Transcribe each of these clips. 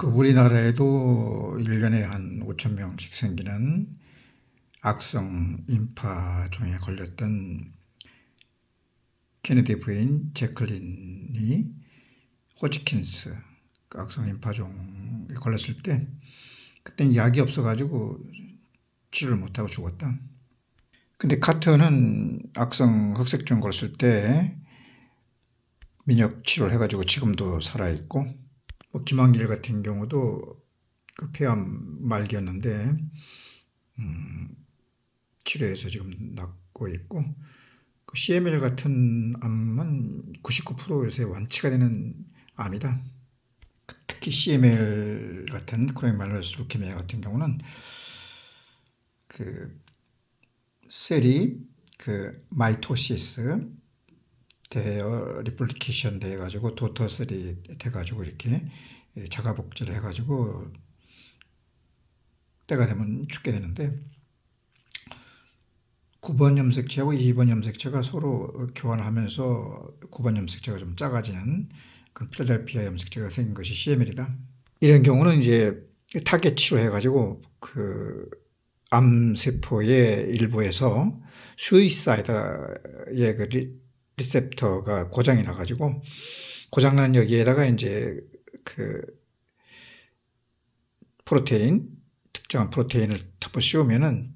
우리나라에도 1년에 한 5천 명씩 생기는 악성 임파종에 걸렸던 케네디 부인 제클린이 호지킨스 악성 임파종에 걸렸을 때 그때는 약이 없어가지고 치료를 못하고 죽었다. 근데 카터는 악성 흑색종 걸렸을 때 민역 치료를 해가지고 지금도 살아있고, 김한길 같은 경우도 그 폐암 말기였는데 치료해서 지금 낫고 있고, CML 같은 암은 99% 요새 완치가 되는 암이다. 특히 CML 같은 크로닉 마이로스 루케미아 같은 경우는 그 셀이 마이토시스 되어 리플리케이션 돼 가지고 도터 셀이 돼 가지고 이렇게 자가 복제를 해 가지고 때가 되면 죽게 되는데, 9번 염색체하고 2번 염색체가 서로 교환을 하면서 9번 염색체가 좀 작아지는 그런 필라델피아 염색체가 생긴 것이 CML이다. 이런 경우는 이제 타겟 치료해가지고 암세포의 일부에서 수이사이드의 리셉터가 고장이 나가지고, 고장난 여기에다가 이제 특정한 프로테인을 덮어 씌우면은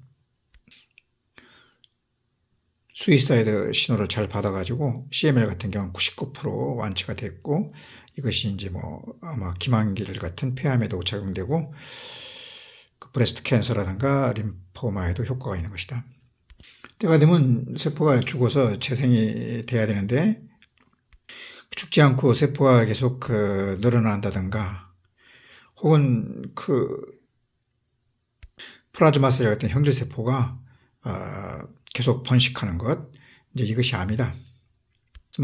수이사이드 신호를 잘 받아가지고 CML 같은 경우는 99% 완치가 됐고, 이것이 이제 아마 김한길 같은 폐암에도 적용되고 브레스트 캔서라든가 림포마에도 효과가 있는 것이다. 때가 되면 세포가 죽어서 재생이 돼야 되는데 죽지 않고 세포가 계속 늘어난다든가, 혹은 플라즈마 셀 같은 형질 세포가 계속 번식하는 것, 이제 이것이 암이다.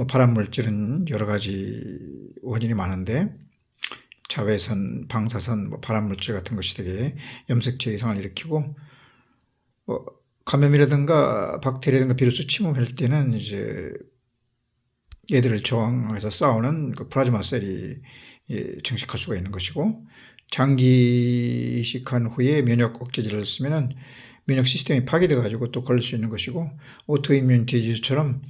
발암 물질은 여러 가지 원인이 많은데 자외선, 방사선, 발암 물질 같은 것이 되게 염색체 이상을 일으키고, 감염이라든가 박테리아라든가 비루스 침범할 때는 이제 얘들을 저항해서 싸우는 플라즈마 셀이 증식할 수가 있는 것이고, 장기 이식한 후에 면역 억제제를 쓰면은 면역 시스템이 파괴돼 가지고 또 걸릴 수 있는 것이고, 오토이뮤니 디지즈처럼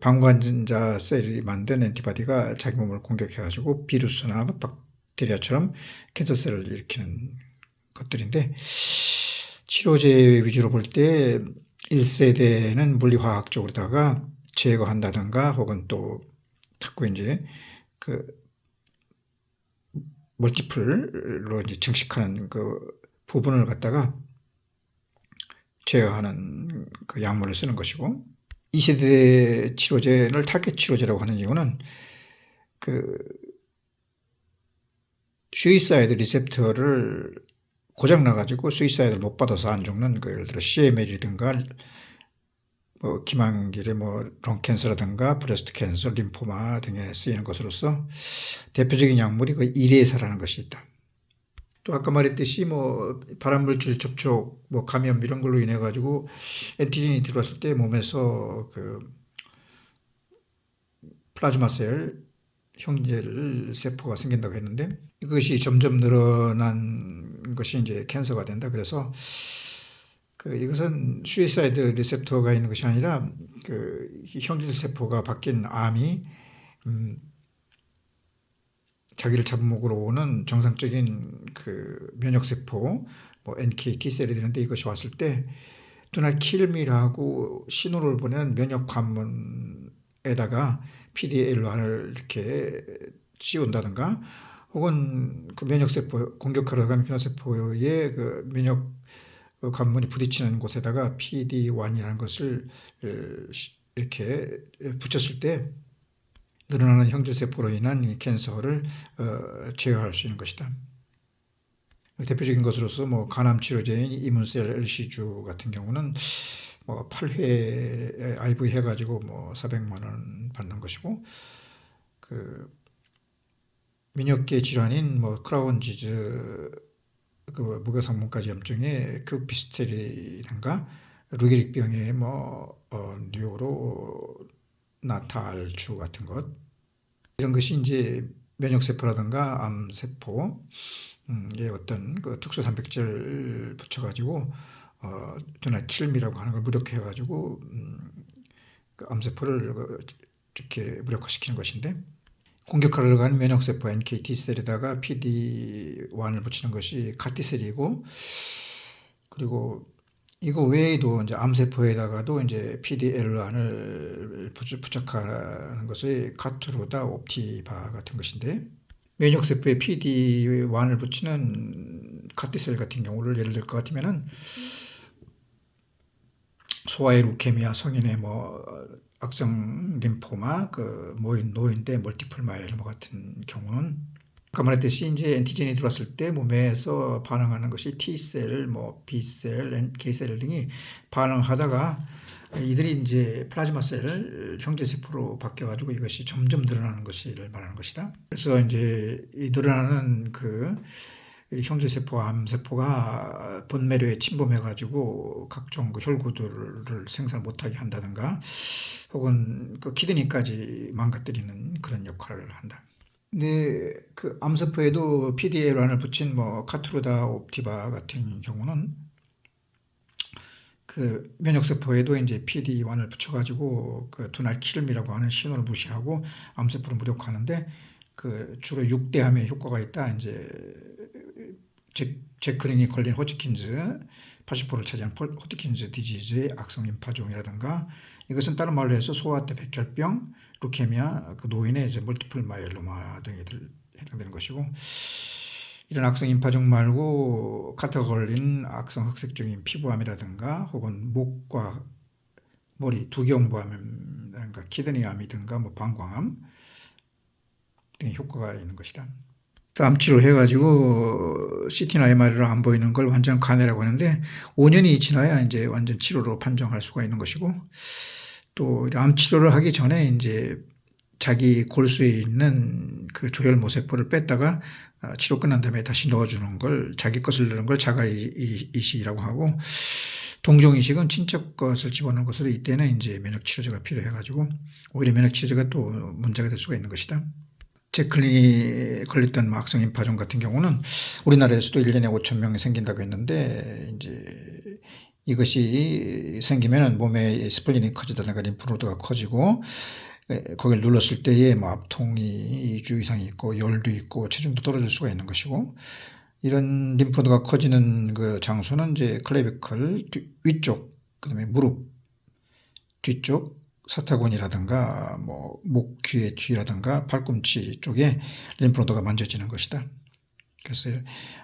방관자 셀이 만든 엔티바디가 자기 몸을 공격해 가지고 비루스나 박테리아처럼 캔서셀을 일으키는 것들인데, 치료제 위주로 볼 때 1세대는 물리화학적으로다가 제거한다든가, 혹은 또 자꾸 이제 멀티플로 이제 증식하는 부분을 갖다가 제어하는 약물을 쓰는 것이고, 2세대 치료제를 타겟 치료제라고 하는 이유는 수이사이드 리셉터를 고장나가지고 수이사이드를 못 받아서 안 죽는, 예를 들어 CML이든가 김한길의 롱캔서라든가 브레스트 캔서, 림포마 등에 쓰이는 것으로서 대표적인 약물이 이레사라는 것이 있다. 또 아까 말했듯이 발암물질 접촉, 감염 이런 걸로 인해 가지고 엔티젠이 들어왔을 때 몸에서 플라즈마 셀 형질 세포가 생긴다고 했는데, 이것이 점점 늘어난 것이 이제 캔서가 된다. 그래서 이것은 수이사이드 리셉터가 있는 것이 아니라 형질 세포가 바뀐 암이 자기를 잡아먹으러 오는 정상적인 면역 세포, NK T셀이 되는데, 이것이 왔을 때 도나 킬미라고 신호를 보내는 면역 관문에다가 PD-L1을 이렇게 씌운다든가, 혹은 면역세포 공격하러 가는 면역세포의 면역 관문이 부딪히는 곳에다가 PD-1이라는 것을 이렇게 붙였을 때 늘어나는 형질세포로 인한 캔서를 제어할 수 있는 것이다. 대표적인 것으로서 간암치료제인 이문셀 LC주 같은 경우는 8회 IV 해가지고 400만 원 받는 것이고, 민역계 질환인 크라운 디지즈, 무교상문까지 염증의 큐피스텔이든가 루게릭병의 뉴로 나탈주 같은 것, 이런 것이 이제 면역세포라든가 암세포, 에 어떤 그 특수 단백질을 붙여가지고, 두날 킬미라고 하는 걸 무력화해가지고, 그 암세포를 이렇게 무력화시키는 것인데, 공격하러 가는 면역세포 NK T셀에다가 PD-1을 붙이는 것이 카티셀이고, 그리고 이거 외에도 이제 암세포에다가도 이제 PD-L1을 부착하는 것이 카투르다 옵티바 같은 것인데, 면역세포에 PD-1을 붙이는 카티셀 같은 경우를 예를 들 것 같으면은 소아의 루케미아, 성인의 악성 림포마, 그 노인대 멀티플 마이엘로마 같은 경우는 아까 말했듯이 이제 엔티젠이 들어왔을 때 몸에서 반응하는 것이 T셀, B셀, K셀 등이 반응하다가 이들이 이제 플라즈마 셀, 형제세포로 바뀌어가지고 이것이 점점 늘어나는 것을 말하는 것이다. 그래서 이제 이 늘어나는 그 형제세포, 암세포가 본매료에 침범해가지고 각종 그 혈구들을 생산 못하게 한다든가 혹은 그 키드니까지 망가뜨리는 그런 역할을 한다. 근데 그 암세포에도 PDL1을 붙인 카투르다 옵티바 같은 경우는 그 면역세포에도 이제 PD-1을 붙여가지고 그 두날 킬미라고 하는 신호를 무시하고 암세포를 무력화하는데 그 주로 6대암에 효과가 있다. 이제 제크린이 걸린 호치킨즈 80%를 차지한 호치킨즈 디지즈의 악성 림파종이라든가 이것은 다른 말로 해서 소아때 백혈병, 루케미아, 그 노인의 이제 멀티플 마이엘로마 등에 해당되는 것이고 이런 악성 림파종 말고 카타가 걸린 악성 흑색종인 피부암이라든가 혹은 목과 머리 두개음부암이라든가 키드니암이든가 방광암 등의 효과가 있는 것이다. 암치료 해가지고 CT나 MR이로 안 보이는 걸 완전 간해라고 하는데 5년이 지나야 이제 완전 치료로 판정할 수가 있는 것이고 또 암치료를 하기 전에 이제 자기 골수에 있는 그 조혈모세포를 뺐다가 치료 끝난 다음에 다시 넣어주는 걸 자기 것을 넣는 걸 자가 이식이라고 하고 동종이식은 친척 것을 집어넣는 것으로 이때는 이제 면역치료제가 필요해가지고 오히려 면역치료제가 또 문제가 될 수가 있는 것이다. 제클린이 걸렸던 악성 림파종 같은 경우는 우리나라에서도 1년에 5천 명이 생긴다고 했는데 이제 이것이 생기면은 몸에 스플린이 커지다든가 림프노드가 커지고 거기를 눌렀을 때에 압통이 2주 이상이 있고 열도 있고 체중도 떨어질 수가 있는 것이고 이런 림프노드가 커지는 그 장소는 이제 클레비클 위쪽 그다음에 무릎 뒤쪽 사타구니라든가 목, 귀의 뒤라든가 팔꿈치 쪽에 림프노드가 만져지는 것이다. 그래서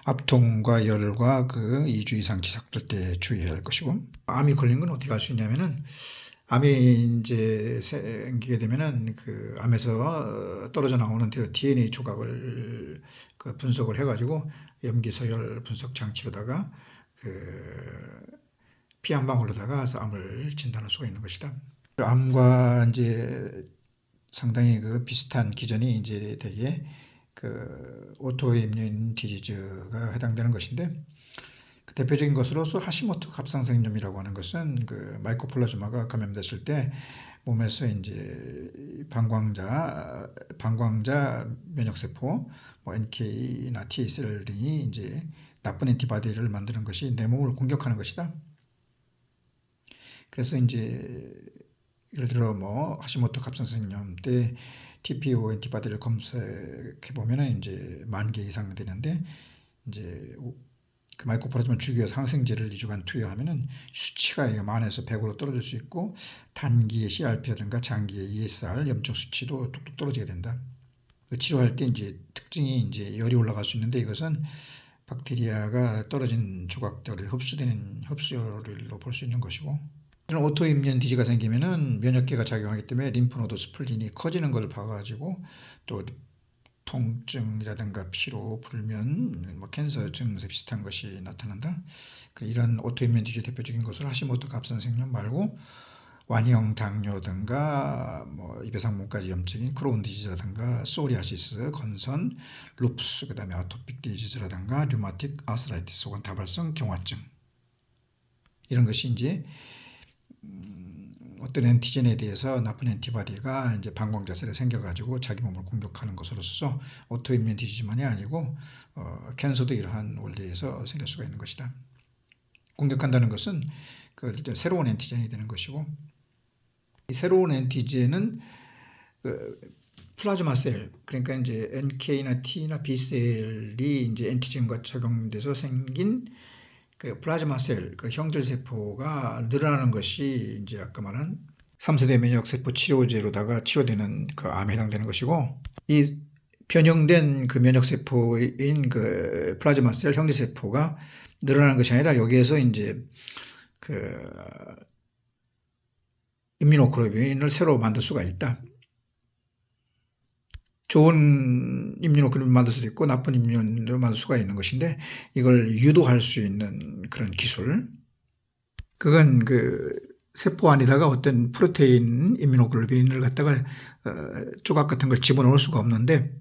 압통과 열과 그 2주 이상 지속될 때 주의해야 할 것이고 암이 걸린 건 어떻게 알 수 있냐면은 암이 이제 생기게 되면은 그 암에서 떨어져 나오는 DNA 조각을 그 분석을 해가지고 염기 서열 분석 장치로다가 그 피 한 방울로다가 암을 진단할 수가 있는 것이다. 암과 이제 상당히 그 비슷한 기전이 이제 되게 그 오토이뮨 디지즈가 해당되는 것인데 그 대표적인 것으로서 하시모토 갑상선염이라고 하는 것은 그 마이코플라즈마가 감염됐을 때 몸에서 이제 방광자 면역세포 NK나 T셀 등이 이제 나쁜 엔티바디를 만드는 것이 내 몸을 공격하는 것이다. 그래서 이제 예를 들어 하시모토 갑상선염 때 TPO 엔티바디를 검색해 보면은 이제 10,000개 이상 되는데 이제 그 마이코플라즈마 죽이기 위해서 항생제를 2주간 투여하면은 수치가 10,000에서 100으로 떨어질 수 있고 단기의 CRP라든가 장기의 ESR 염증 수치도 뚝뚝 떨어지게 된다. 치료할 때 이제 특징이 이제 열이 올라갈 수 있는데 이것은 박테리아가 떨어진 조각들을 흡수되는 흡수열로 볼 수 있는 것이고 이런 오토임뮨 디지가 생기면은 면역계가 작용하기 때문에 림프노드 스플린이 커지는 걸 봐가지고 또 통증이라든가 피로, 불면, 캔서 증세 비슷한 것이 나타난다. 이런 오토임뮨 디지 대표적인 것을 하시모토 갑상선염 말고 완형 당뇨든가 입에상문까지 염증인 크로운 디지즈라든가 소리아시스, 건선, 루푸스, 그다음에 아토픽 디지즈라든가 류마틱 아스라이티스 혹은 다발성 경화증 이런 것이 이제 어떤 엔티젠에 대해서 나쁜 엔티바디가 이제 방광자세가 생겨가지고 자기 몸을 공격하는 것으로서 오토이뮨 디지즈만이 아니고 캔서도 이러한 원리에서 생길 수가 있는 것이다. 공격한다는 것은 그 새로운 엔티젠이 되는 것이고, 이 새로운 엔티젠은 플라즈마 셀, 그러니까 이제 NK나 T나 B셀이 이제 엔티젠과 적용돼서 생긴 그 플라즈마 셀, 그 형질 세포가 늘어나는 것이 이제 아까 말한 3세대 면역 세포 치료제로다가 치료되는 그 암에 해당되는 것이고, 이 변형된 그 면역 세포인 그 플라즈마 셀 형질 세포가 늘어나는 것이 아니라 여기에서 이제 그 임뮤노글로빈을 새로 만들 수가 있다. 좋은 임뮤노글로빈을 만들 수도 있고 나쁜 임뮤노를 만들 수가 있는 것인데, 이걸 유도할 수 있는 그런 기술, 그건 그 세포 안에다가 어떤 프로테인 임뮤노글로빈을 갖다가 조각 같은 걸 집어넣을 수가 없는데,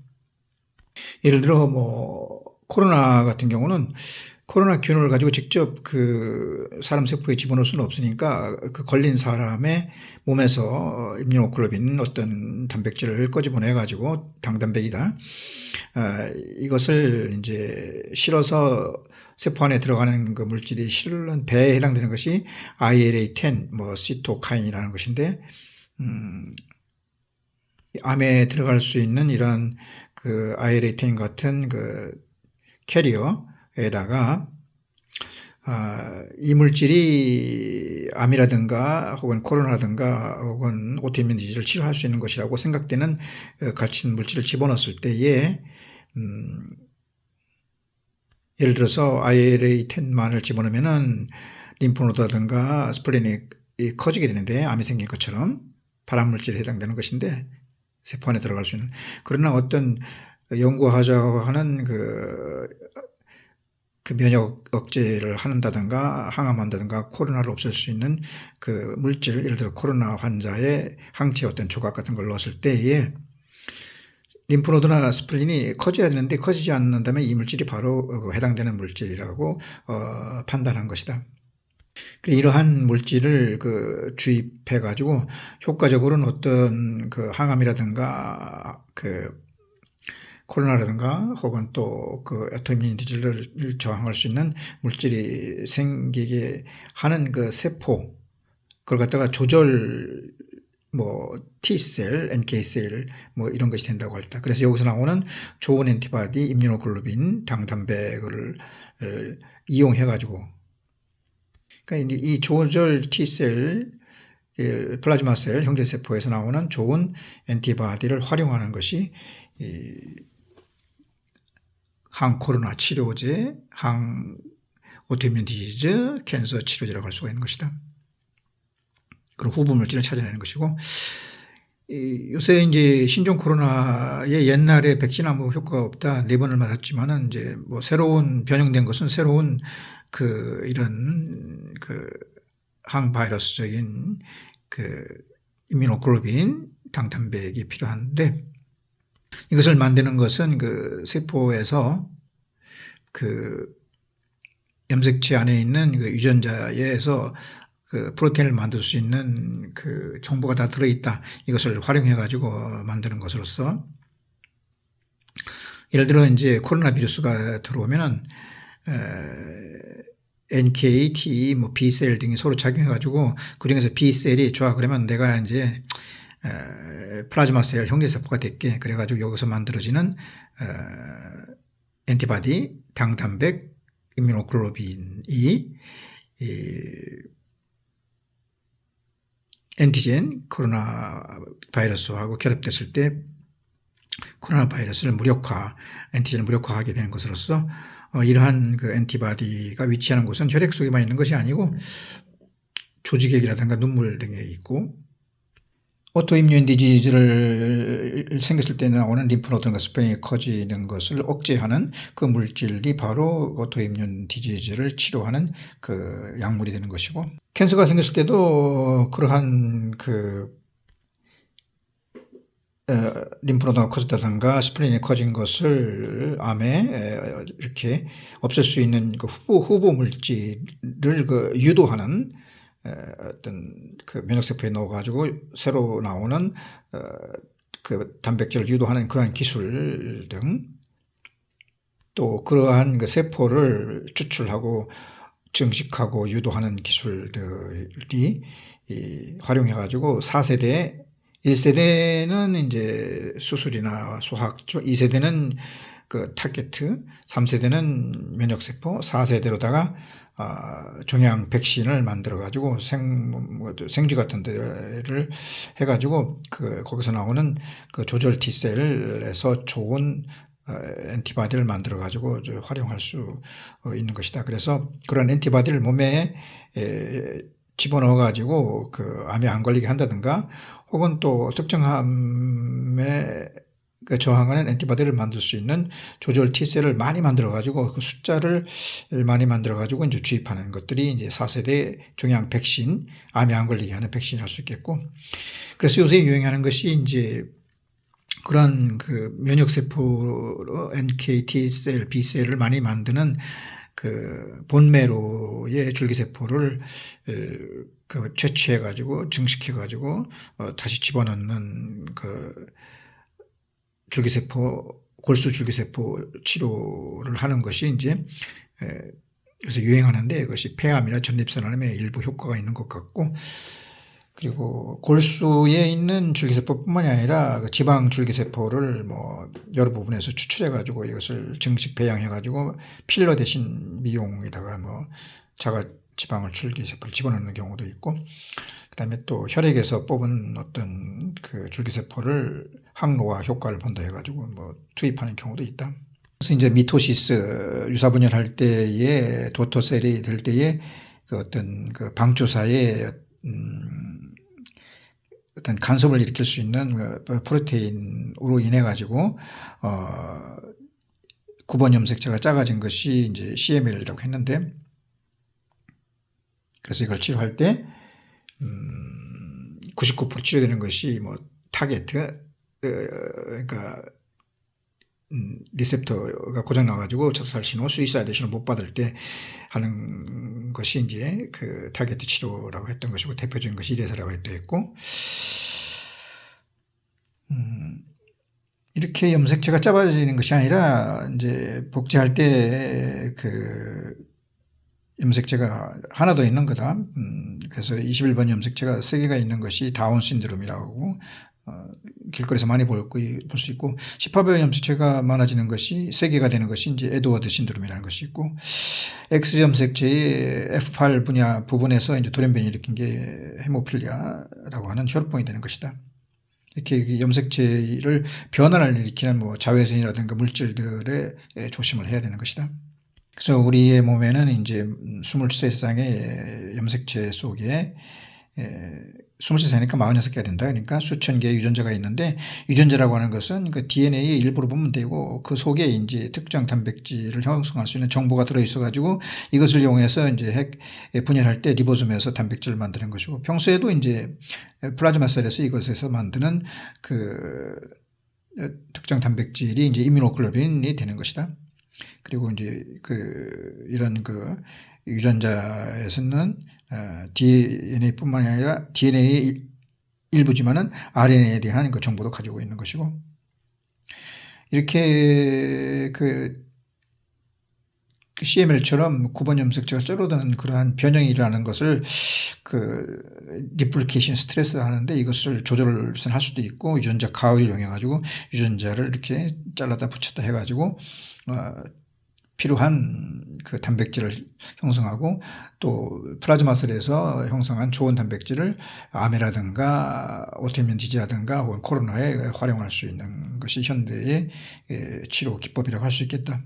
예를 들어 뭐 코로나 같은 경우는 코로나 균을 가지고 직접 그 사람 세포에 집어넣을 수는 없으니까 그 걸린 사람의 몸에서 임뮤노글로빈 어떤 단백질을 꺼집어내 가지고 당단백이다. 이것을 이제 실어서 세포 안에 들어가는 그 물질이 실은 배에 해당되는 것이 ILA10, 뭐 시토카인이라는 것인데, 암에 들어갈 수 있는 이런 그 ILA10 같은 그 캐리어에다가 이 물질이 암이라든가 혹은 코로나라든가 혹은 오토이뮨 디지즈를 치료할 수 있는 것이라고 생각되는 갇힌 물질을 집어넣었을 때에 예를 들어서 ILA10만을 집어넣으면은 림프노드라든가 스플린이 커지게 되는데, 암이 생긴 것처럼 발암물질에 해당되는 것인데 세포 안에 들어갈 수 있는. 그러나 어떤 연구하자고 하는 그 면역 억제를 한다든가 항암한다든가 코로나를 없앨 수 있는 그 물질, 예를 들어 코로나 환자의 항체 어떤 조각 같은 걸 넣었을 때에 림프노드나 스플린이 커져야 되는데 커지지 않는다면 이 물질이 바로 해당되는 물질이라고 판단한 것이다. 이러한 물질을 그 주입해 가지고 효과적으로는 어떤 그 항암이라든가 그 코로나라든가 혹은 또 그 오토이뮨 디지즈를 저항할 수 있는 물질이 생기게 하는 그 세포, 그걸 갖다가 조절, 뭐 T셀, NK셀 뭐 이런 것이 된다고 할다. 그래서 여기서 나오는 좋은 엔티바디 임뮤노글로빈 당단백을 이용해 가지고, 그러니까 이 조절 T셀, 플라즈마 셀 형질 세포에서 나오는 좋은 엔티바디를 활용하는 것이 항코로나 치료제, 항 오토이뮨 디지즈, 캔서 치료제라고 할 수가 있는 것이다. 그리고 후보 물질을 찾아내는 것이고, 요새 이제 신종 코로나에 옛날에 백신 아무 효과가 없다 4번을 맞았지만은 이제 뭐 새로운 변형된 것은 새로운 그 이런 그 항바이러스적인 그 임뮤노글로빈 당단백이 필요한데, 이것을 만드는 것은 그 세포에서 그 염색체 안에 있는 그 유전자에서 그 프로테인을 만들 수 있는 그 정보가 다 들어있다. 이것을 활용해 가지고 만드는 것으로서, 예를 들어 이제 코로나 비루스가 들어오면은 NK, T, 뭐 B셀 등이 서로 작용해 가지고 그중에서 B셀이 좋아 그러면 내가 이제 플라즈마 셀 형질 세포가 됐게, 그래 가지고 여기서 만들어지는 엔티바디 당단백 임뮤노글로빈이 엔티젠 코로나 바이러스하고 결합됐을 때 코로나 바이러스를 엔티젠을 무력화하게 되는 것으로서 이러한 그 엔티바디가 위치하는 곳은 혈액 속에만 있는 것이 아니고 조직액이라든가 눈물 등에 있고, 오토이뮨 디지즈를 생겼을 때 나오는 림프노드가 스프링이 커지는 것을 억제하는 그 물질이 바로 오토이뮨 디지즈를 치료하는 그 약물이 되는 것이고, 캔서가 생겼을 때도 그러한 그 림프노드가 커졌다든가 스프린이 커진 것을 암에 이렇게 없앨 수 있는 그 후보 물질을 그 유도하는 어떤 그 면역세포에 넣어가지고 새로 나오는 그 단백질을 유도하는 그러한 기술 등, 또 그러한 그 세포를 추출하고 증식하고 유도하는 기술들이 활용해가지고 4세대, 1세대는 이제 수술이나 소학 쪽, 2세대는 그 타겟트, 3세대는 면역세포, 4세대로다가 종양 백신을 만들어가지고 생쥐 같은 데를 해가지고 거기서 나오는 그 조절 T셀에서 좋은 엔티바디를 만들어 가지고 활용할 수 있는 것이다. 그래서 그런 엔티바디를 몸에 집어넣어 가지고 그 암에 안 걸리게 한다든가, 혹은 또 특정 암에 저항하는 엔티바디를 만들 수 있는 조절 T셀을 많이 만들어 가지고 그 숫자를 많이 만들어 가지고 이제 주입하는 것들이 이제 4세대 종양 백신, 암에 안 걸리게 하는 백신이 할 수 있겠고, 그래서 요새 유행하는 것이 이제 그런 그 면역세포로 NK, T셀, B셀을 많이 만드는 그 본메로의 줄기세포를 채취해가지고 증식해가지고 다시 집어넣는 그 줄기세포, 골수 줄기세포 치료를 하는 것이 이제 요새 유행하는데, 이것이 폐암이나 전립선암에 일부 효과가 있는 것 같고, 그리고 골수에 있는 줄기세포뿐만이 아니라 그 지방 줄기세포를 뭐 여러 부분에서 추출해가지고 이것을 증식 배양해가지고 필러 대신 미용에다가 뭐 자가 지방을 줄기세포를 집어넣는 경우도 있고, 그다음에 또 혈액에서 뽑은 어떤 그 줄기세포를 항노화 효과를 본다 해가지고 뭐 투입하는 경우도 있다. 그래서 이제 미토시스 유사분열할 때에 도토셀이 될 때에 그 어떤 그 방조사에 어떤 간섭을 일으킬 수 있는 프로테인으로 인해 가지고 9번 염색체가 작아진 것이 이제 CML이라고 했는데, 그래서 이걸 치료할 때 99% 치료되는 것이 뭐 타겟트, 그러니까 리셉터가 고장 나가지고 자살 신호, 수이사이드 신호 못 받을 때 하는 것이 이제 그 타겟트 치료라고 했던 것이고, 대표적인 것이 이래서라고 했고, 이렇게 염색체가 짧아지는 것이 아니라 이제 복제할 때 그 염색체가 하나 더 있는 거다. 그래서 21번 염색체가 3개가 있는 것이 다운 신드롬이라고 하고, 길거리에서 많이 볼 수 있고, 18번 염색체가 많아지는 것이 3개가 되는 것이 이제 에드워드 신드롬이라는 것이 있고, X 염색체의 F8 분야 부분에서 이제 돌연변이 일으킨 게 헤모필리아라고 하는 혈우병이 되는 것이다. 이렇게 염색체를 변화를 일으키는 뭐 자외선이라든가 물질들에 조심을 해야 되는 것이다. 그래서 우리의 몸에는 이제 23쌍의 염색체 속에 23쌍이니까 46개가 된다. 그러니까 수천 개의 유전자가 있는데, 유전자라고 하는 것은 그 DNA의 일부로 보면 되고, 그 속에 이제 특정 단백질을 형성할 수 있는 정보가 들어있어 가지고 이것을 이용해서 이제 핵 분열할 때 리보솜에서 단백질을 만드는 것이고, 평소에도 이제 플라즈마 셀에서 이것에서 만드는 그 특정 단백질이 이제 이뮤노글로빈이 되는 것이다. 그리고 이제 이런 유전자에서는 DNA뿐만이 아니라 DNA 일부지만은 RNA에 대한 그 정보도 가지고 있는 것이고, 이렇게 CML처럼 9번 염색체가 줄어드는 그러한 변형이 일어나는 것을 리플리케이션 스트레스 하는데, 이것을 조절을 할 수도 있고, 유전자 가위를 이용해 가지고 유전자를 이렇게 잘라다 붙였다 해 가지고 필요한 그 단백질을 형성하고, 또 플라즈마셀에서 형성한 좋은 단백질을 암이라든가 오토이뮨 디지라든가 혹은 코로나에 활용할 수 있는 것이 현대의 치료 기법이라고 할 수 있겠다.